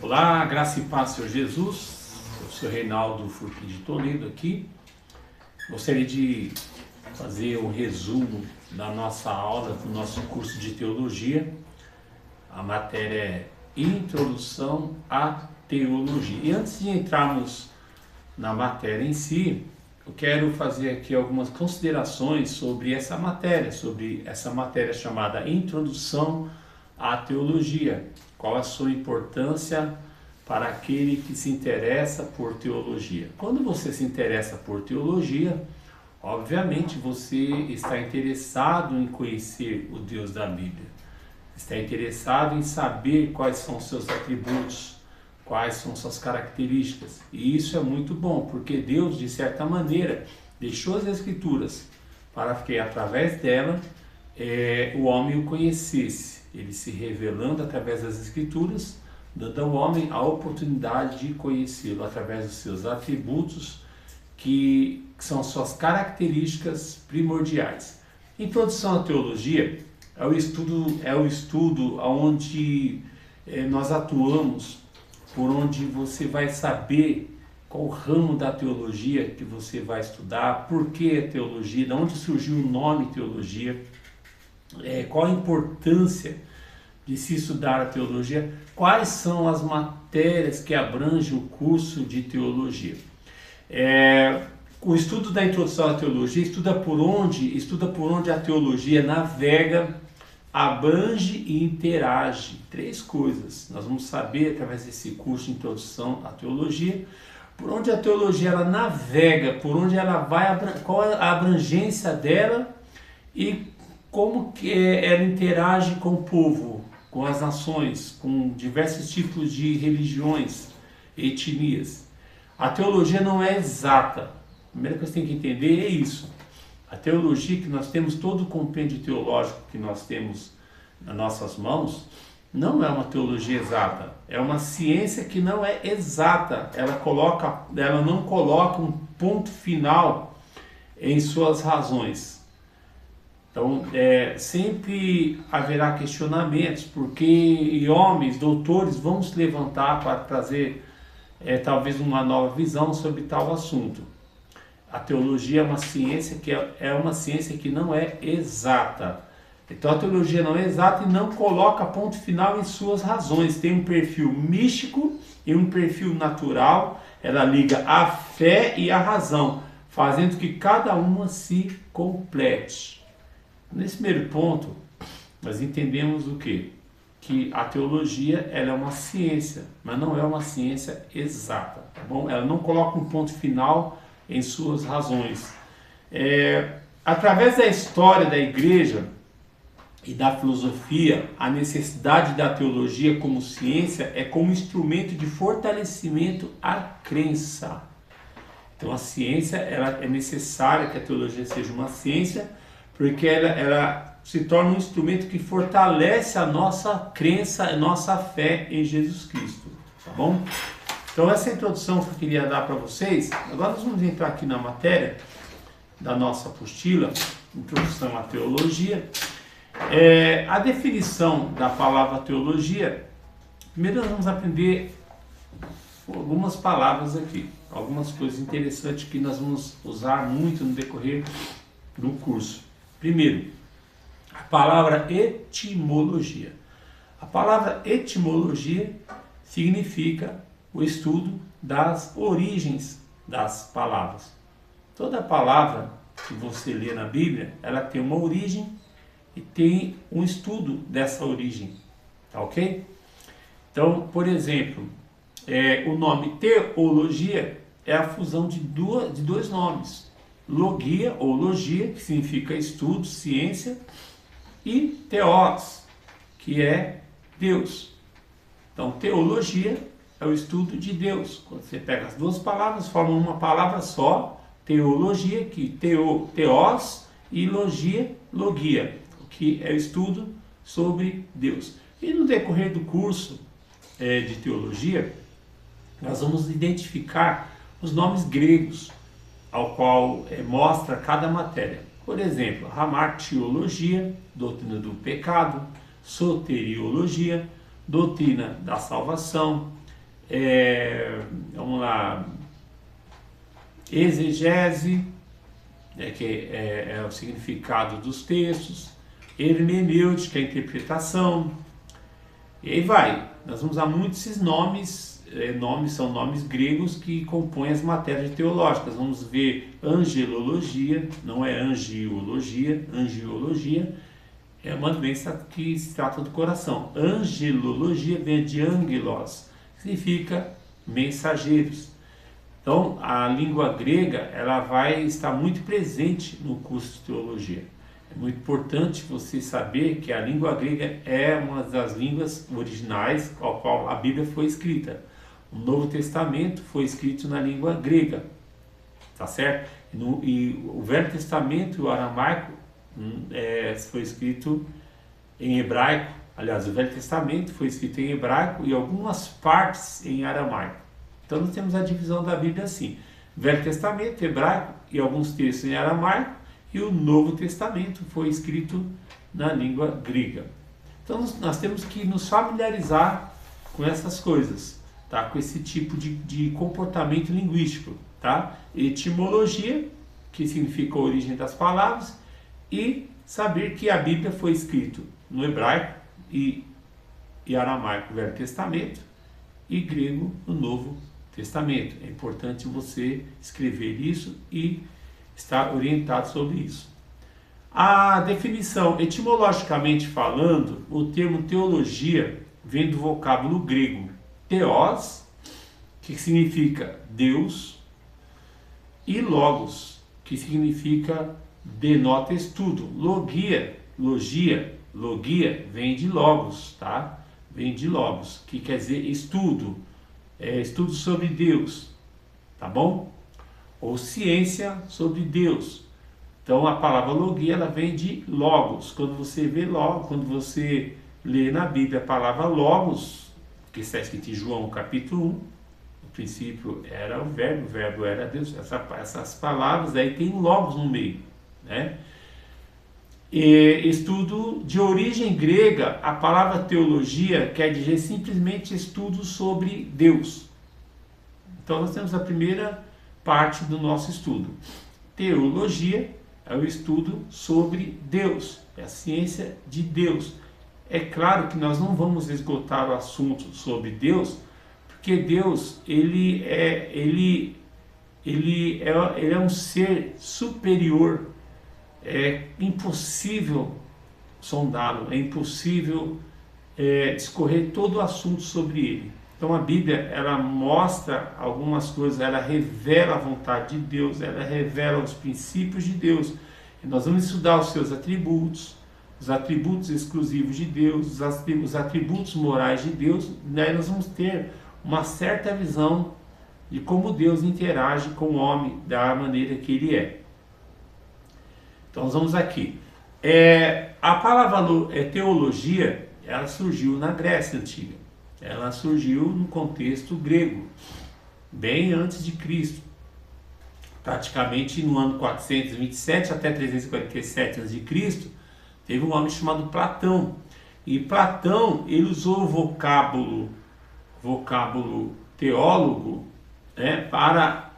Olá, graça e paz, Senhor Jesus. Eu sou Reinaldo Furquim de Toledo aqui. Gostaria de fazer um resumo da nossa aula, do nosso curso de teologia. A matéria é Introdução à Teologia. E antes de entrarmos na matéria em si, eu quero fazer aqui algumas considerações sobre essa matéria chamada Introdução à Teologia. Qual a sua importância para aquele que se interessa por teologia? Quando você se interessa por teologia, obviamente você está interessado em conhecer o Deus da Bíblia. Está interessado em saber quais são os seus atributos, quais são suas características. E isso é muito bom, porque Deus, de certa maneira, deixou as Escrituras para que, através dela, o homem o conhecesse. Ele se revelando através das Escrituras, dando ao homem a oportunidade de conhecê-lo através dos seus atributos, que são suas características primordiais. Introdução à teologia é o estudo onde nós atuamos, por onde você vai saber qual o ramo da teologia que você vai estudar, por que a teologia, de onde surgiu o nome teologia, qual a importância de se estudar a teologia, quais são as matérias que abrangem o curso de teologia. O estudo da introdução à teologia estuda por onde a teologia navega, abrange e interage. Três coisas nós vamos saber através desse curso de introdução à teologia: por onde a teologia ela navega, por onde ela vai, qual é a abrangência dela e como que ela interage com o povo, com as nações, com diversos tipos de religiões, etnias. A teologia não é exata. A primeira coisa que você tem que entender é isso. A teologia que nós temos, todo o compêndio teológico que nós temos nas nossas mãos, não é uma teologia exata. É uma ciência que não é exata. Ela não coloca um ponto final em suas razões. Então, sempre haverá questionamentos, porque homens, doutores, vão se levantar para trazer talvez uma nova visão sobre tal assunto. A teologia é uma ciência que não é exata. Então a teologia não é exata e não coloca ponto final em suas razões. Tem um perfil místico e um perfil natural. Ela liga a fé e a razão, fazendo que cada uma se complete. Nesse primeiro ponto, nós entendemos o quê? Que a teologia ela é uma ciência, mas não é uma ciência exata, tá bom? Ela não coloca um ponto final em suas razões. Através da história da igreja e da filosofia, a necessidade da teologia como ciência é como instrumento de fortalecimento à crença. Então a ciência, ela é necessária que a teologia seja uma ciência, porque ela se torna um instrumento que fortalece a nossa crença, a nossa fé em Jesus Cristo, tá bom? Então essa é a introdução que eu queria dar para vocês. Agora nós vamos entrar aqui na matéria da nossa apostila, Introdução à Teologia. A definição da palavra teologia, primeiro nós vamos aprender algumas palavras aqui, algumas coisas interessantes que nós vamos usar muito no decorrer do curso. Primeiro, a palavra etimologia. A palavra etimologia significa o estudo das origens das palavras. Toda palavra que você lê na Bíblia, ela tem uma origem e tem um estudo dessa origem, tá ok? Então, por exemplo, o nome teologia é a fusão de dois nomes. Logia ou logia, que significa estudo, ciência, e theos, que é Deus. Então, teologia é o estudo de Deus. Quando você pega as duas palavras, formam uma palavra só, teologia, que theos, e logia, que é o estudo sobre Deus. E no decorrer do curso de teologia, nós vamos identificar os nomes gregos, ao qual mostra cada matéria. Por exemplo, hamartiologia, doutrina do pecado, soteriologia, doutrina da salvação, Vamos lá, exegese, que é o significado dos textos, hermenêutica, a interpretação, e aí vai. Nós vamos usar muitos esses nomes, são nomes gregos que compõem as matérias teológicas. Vamos ver angelologia, não é angiologia, angiologia é uma doença que se trata do coração. Angelologia vem de angelos, significa mensageiros. Então, a língua grega ela vai estar muito presente no curso de teologia. É muito importante você saber que a língua grega é uma das línguas originais com a qual a Bíblia foi escrita. O Novo Testamento foi escrito na língua grega, tá certo? E o Velho Testamento e o aramaico foi escrito em hebraico. Aliás, o Velho Testamento foi escrito em hebraico e algumas partes em aramaico. Então nós temos a divisão da Bíblia assim: Velho Testamento, hebraico e alguns textos em aramaico, e o Novo Testamento foi escrito na língua grega. Então nós temos que nos familiarizar com essas coisas, tá? Com esse tipo de comportamento linguístico, tá? Etimologia, que significa a origem das palavras, e saber que a Bíblia foi escrita no hebraico e aramaico, Velho Testamento, e grego, no Novo Testamento. É importante você escrever isso e estar orientado sobre isso. A definição, etimologicamente falando, o termo teologia vem do vocábulo grego theos, que significa Deus, e logos, que significa denota estudo. Logia vem de logos, tá? Vem de logos, que quer dizer estudo, estudo sobre Deus, tá bom? Ou ciência sobre Deus. Então a palavra logia ela vem de logos. Quando você vê quando você lê na Bíblia a palavra logos, que está escrito em João capítulo 1, no princípio era o verbo era Deus. Essas palavras aí tem logos no meio, né? Estudo de origem grega, a palavra teologia quer dizer simplesmente estudo sobre Deus. Então nós temos a primeira parte do nosso estudo. Teologia é o estudo sobre Deus, é a ciência de Deus. É claro que nós não vamos esgotar o assunto sobre Deus, porque Deus ele é um ser superior. É impossível sondá-lo, é impossível discorrer todo o assunto sobre ele. Então a Bíblia ela mostra algumas coisas, ela revela a vontade de Deus, ela revela os princípios de Deus. E nós vamos estudar os seus atributos, os atributos exclusivos de Deus, os atributos morais de Deus. Daí nós vamos ter uma certa visão de como Deus interage com o homem da maneira que ele é. Então nós vamos aqui. A palavra teologia, ela surgiu na Grécia Antiga. Ela surgiu no contexto grego, bem antes de Cristo. Praticamente no ano 427 até 347 a.C., teve um homem chamado Platão. E Platão, ele usou o vocábulo teólogo, né, para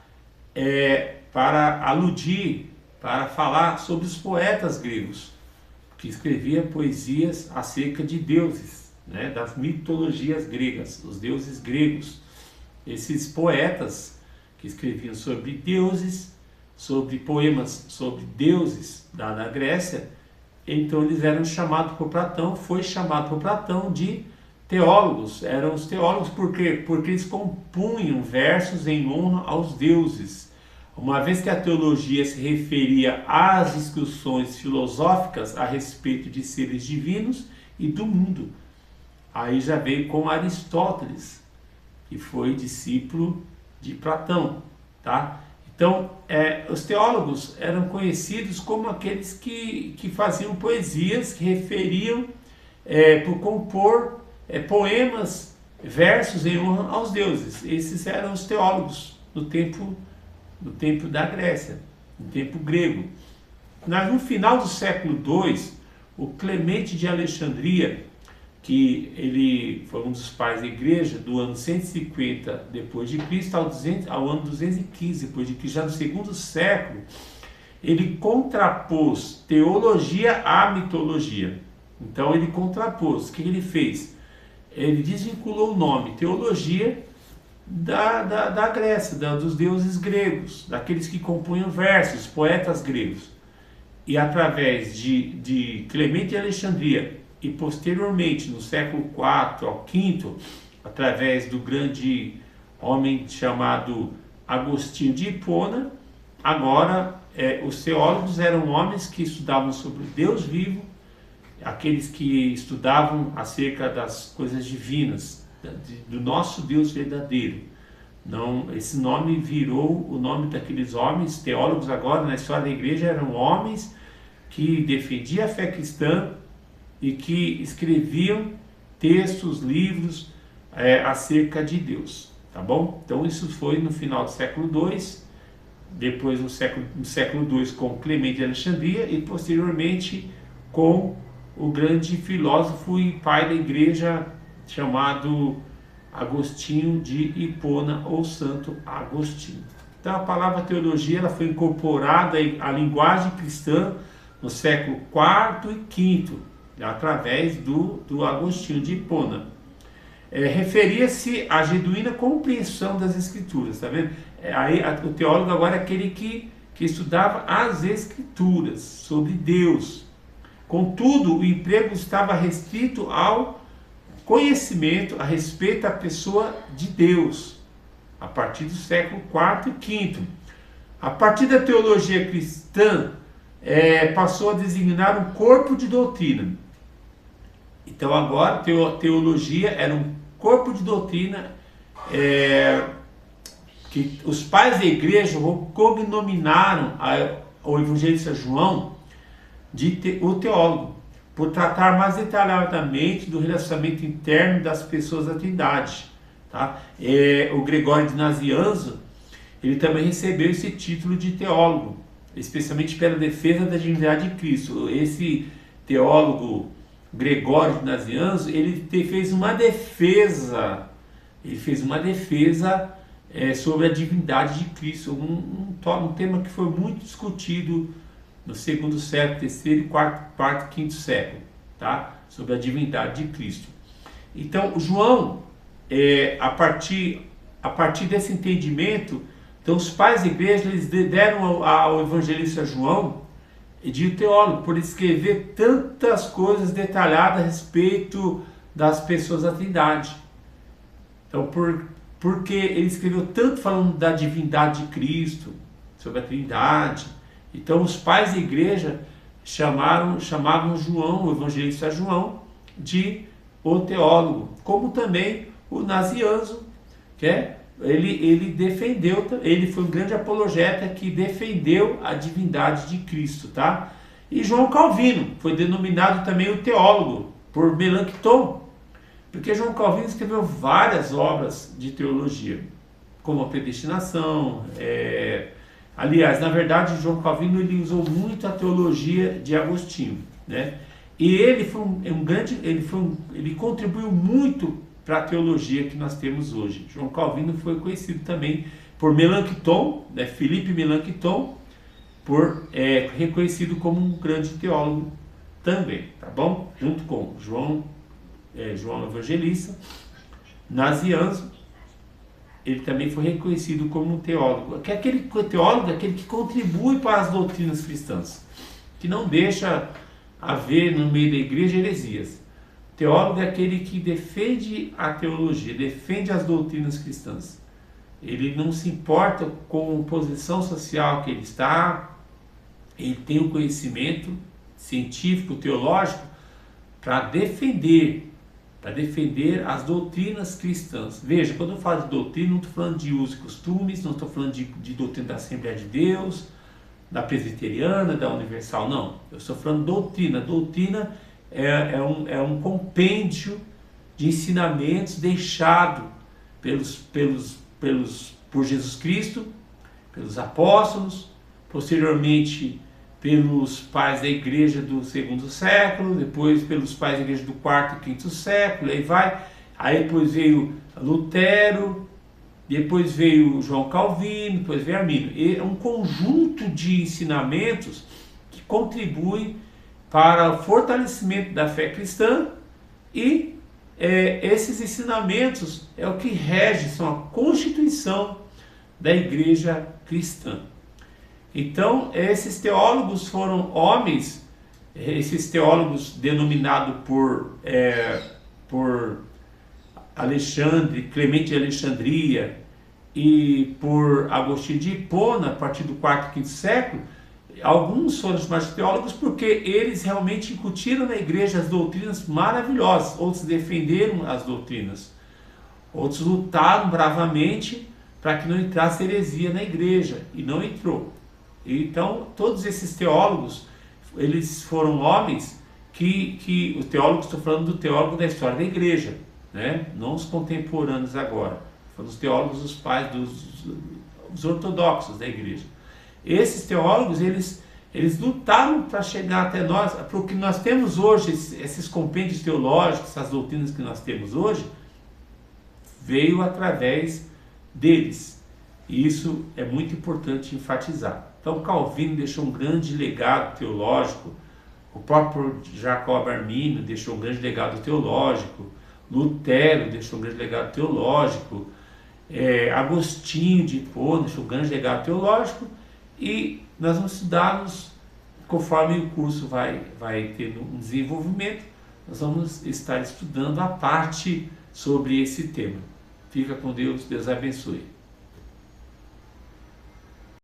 aludir, para falar sobre os poetas gregos, que escreviam poesias acerca de deuses, né, das mitologias gregas, os deuses gregos. Esses poetas que escreviam sobre deuses, sobre poemas sobre deuses da Grécia, então eles eram chamados por Platão, foi chamado por Platão de teólogos. Eram os teólogos porque eles compunham versos em honra aos deuses. Uma vez que a teologia se referia às discussões filosóficas a respeito de seres divinos e do mundo. Aí já veio com Aristóteles, que foi discípulo de Platão, tá? Então, os teólogos eram conhecidos como aqueles que faziam poesias, que referiam por compor poemas, versos em honra aos deuses. Esses eram os teólogos no tempo da Grécia, no tempo grego. No final do século II, o Clemente de Alexandria que ele foi um dos pais da igreja do ano 150 depois de Cristo ao ano 215 depois de Cristo, já no segundo século, ele contrapôs teologia à mitologia. Então ele contrapôs. O que ele fez? Ele desvinculou o nome teologia da Grécia, dos deuses gregos, daqueles que compunham versos, poetas gregos. E através de Clemente de Alexandria e posteriormente no século IV ao V, através do grande homem chamado Agostinho de Hipona, agora os teólogos eram homens que estudavam sobre o Deus vivo, aqueles que estudavam acerca das coisas divinas, do nosso Deus verdadeiro. Não, esse nome virou o nome daqueles homens, teólogos agora na história da igreja eram homens que defendiam a fé cristã e que escreviam textos, livros acerca de Deus, tá bom? Então isso foi no final do século II, depois no século II com Clemente de Alexandria e posteriormente com o grande filósofo e pai da igreja chamado Agostinho de Hipona ou Santo Agostinho. Então a palavra teologia ela foi incorporada à linguagem cristã no século IV e V, através do Agostinho de Hipona. Referia-se à genuína compreensão das Escrituras, tá vendo? O teólogo agora é aquele que estudava as Escrituras sobre Deus. Contudo, o emprego estava restrito ao conhecimento a respeito da pessoa de Deus, a partir do século IV e V. A partir da teologia cristã, passou a designar um corpo de doutrina. Então agora teologia era um corpo de doutrina que os pais da igreja cognominaram ao evangelista João o teólogo, por tratar mais detalhadamente do relacionamento interno das pessoas da Trindade. Tá? O Gregório de Nazianzo, ele também recebeu esse título de teólogo, especialmente pela defesa da divindade de Cristo. Esse teólogo Gregório de Nazianzo, ele fez uma defesa sobre a divindade de Cristo, um tema que foi muito discutido no segundo século, terceiro, quarto, quinto século, tá? Sobre a divindade de Cristo. Então, João, a partir desse entendimento, então os pais da igreja eles deram ao evangelista João de teólogo, por escrever tantas coisas detalhadas a respeito das pessoas da Trindade. Então, porque ele escreveu tanto falando da divindade de Cristo, sobre a Trindade. Então os pais da igreja chamavam João, o evangelista João, de o teólogo, como também o Nazianzo, que ele defendeu, ele foi um grande apologeta que defendeu a divindade de Cristo, tá? E João Calvino foi denominado também o teólogo por Melanchthon, porque João Calvino escreveu várias obras de teologia, como a predestinação. Aliás, na verdade, João Calvino ele usou muito a teologia de Agostinho, né? E ele foi ele contribuiu muito para a teologia que nós temos hoje. João Calvino foi conhecido também por Melanchthon, né? Filipe Melanchthon, reconhecido como um grande teólogo também, tá bom? Junto com João Evangelista, Nazianzo, ele também foi reconhecido como um teólogo. Aquele teólogo é aquele que contribui para as doutrinas cristãs, que não deixa haver no meio da igreja heresias. O teólogo é aquele que defende a teologia, defende as doutrinas cristãs. Ele não se importa com a posição social que ele está, ele tem o conhecimento científico, teológico, para defender as doutrinas cristãs. Veja, quando eu falo de doutrina, não estou falando de usos e costumes, não estou falando de doutrina da Assembleia de Deus, da Presbiteriana, da Universal, não. Eu estou falando doutrina. Doutrina é um compêndio de ensinamentos deixado por Jesus Cristo, pelos apóstolos, posteriormente pelos pais da igreja do segundo século, depois pelos pais da igreja do quarto e quinto século, aí vai. Aí depois veio Lutero, depois veio João Calvino, depois veio Armínio. E é um conjunto de ensinamentos que contribui para o fortalecimento da fé cristã, e esses ensinamentos é o que rege, são a constituição da igreja cristã. Então, esses teólogos foram homens, esses teólogos denominados por Alexandre, Clemente de Alexandria e por Agostinho de Hipona, a partir do quarto e quinto século. Alguns foram chamados de teólogos porque eles realmente incutiram na igreja as doutrinas maravilhosas, outros defenderam as doutrinas, outros lutaram bravamente para que não entrasse heresia na igreja, e não entrou. Então, todos esses teólogos, eles foram homens que os teólogos, estou falando do teólogo da história da igreja, né? Não os contemporâneos agora, foram os teólogos, os pais dos ortodoxos da igreja. Esses teólogos, eles lutaram para chegar até nós, para o que nós temos hoje, esses compêndios teológicos, essas doutrinas que nós temos hoje, veio através deles. E isso é muito importante enfatizar. Então, Calvino deixou um grande legado teológico, o próprio Jacob Armínio deixou um grande legado teológico, Lutero deixou um grande legado teológico, Agostinho de Hipona deixou um grande legado teológico, e nós vamos estudar, conforme o curso vai tendo um desenvolvimento, nós vamos estar estudando a parte sobre esse tema. Fica com Deus, Deus abençoe.